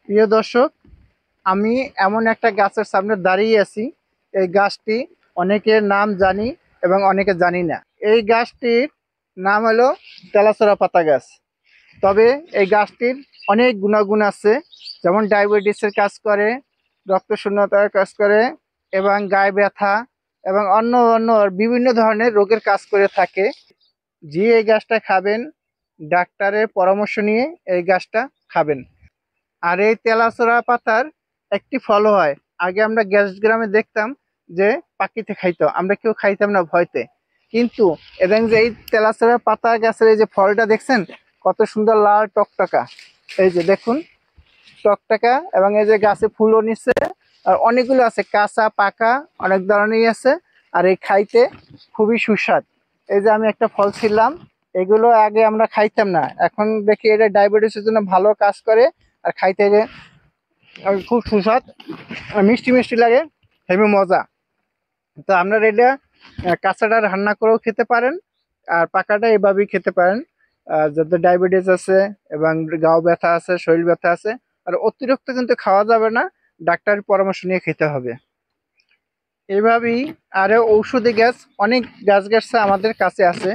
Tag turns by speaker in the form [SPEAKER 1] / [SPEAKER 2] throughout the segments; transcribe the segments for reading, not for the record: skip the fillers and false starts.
[SPEAKER 1] প্রিয় দর্শক, আমি এমন একটা গাছের সামনে দাঁড়িয়ে আছি। এই গাছটি অনেকের নাম জানি এবং অনেকে জানি না। এই গাছটির নাম হলো তেলাচোরা পাতা গাছ। তবে এই গাছটির অনেক গুণাগুণ আছে, যেমন ডায়াবেটিসের কাজ করে, রক্ত শূন্যতার কাজ করে, এবং গায়ে ব্যথা এবং অন্য অন্য বিভিন্ন ধরনের রোগের কাজ করে থাকে। যে এই গাছটা খাবেন, ডাক্তারের পরামর্শ নিয়ে এই গাছটা খাবেন। আর এই তেলাচোরা পাতার একটি ফল হয়। আগে আমরা গ্রামে দেখতাম যে পাখিতে খাইতো, আমরা কেউ খাইতাম না ভয়তে। কিন্তু এবং যে এই তেলাচোরা পাতা গাছের এই যে ফলটা দেখছেন, কত সুন্দর লাল টকটকা। এই যে দেখুন, টকটকা, এবং এই যে গাছে ফুলও নিচ্ছে। আর অনেকগুলো আছে, কাঁচা পাকা অনেক ধরনেরই আছে। আর এই খাইতে খুবই সুস্বাদ। এই যে আমি একটা ফল ছিলাম, এগুলো আগে আমরা খাইতাম না, এখন দেখি এটা ডায়াবেটিসের জন্য ভালো কাজ করে। আর খাইতে যে খুব সুস্বাদ, আর মিষ্টি মিষ্টি লাগে, হেবি মজা। তো আপনারা এটা কাঁচাটা রান্না করেও খেতে পারেন, আর পাকাটা এভাবেই খেতে পারেন। যাদের ডায়াবেটিস আছে এবং গাও ব্যথা আছে, শরীর ব্যথা আছে, আর অতিরিক্ত কিন্তু খাওয়া যাবে না, ডাক্তারের পরামর্শ নিয়ে খেতে হবে। এইভাবেই আরো ঔষধি গাছ, অনেক গাছ গাছটা আমাদের কাছে আছে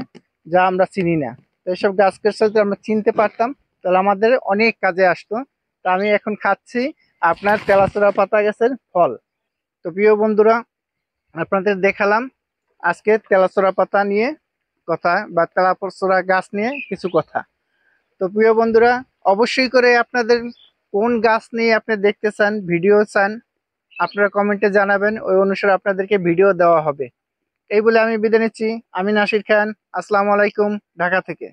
[SPEAKER 1] যা আমরা চিনি না। তো এইসব গাছ গাছটা যদি আমরা চিনতে পারতাম, তাহলে আমাদের অনেক কাজে আসতো। তা আমি এখন খাচ্ছি আপনার তেলাচোরা পাতা গাছের ফল। তো প্রিয় বন্ধুরা, আপনাদের দেখালাম আজকে তেলাচোরা পাতা নিয়ে কথা, বা তেলাচোরা গাছ নিয়ে কিছু কথা। তো প্রিয় বন্ধুরা, অবশ্যই করে আপনাদের কোন গাছ নিয়ে আপনি দেখতে চান, ভিডিও চান, আপনারা কমেন্টে জানাবেন। ওই অনুসারে আপনাদেরকে ভিডিও দেওয়া হবে। এই বলে আমি বিদায় নিচ্ছি। আমি নাসির খান। আসসালামু আলাইকুম, ঢাকা থেকে।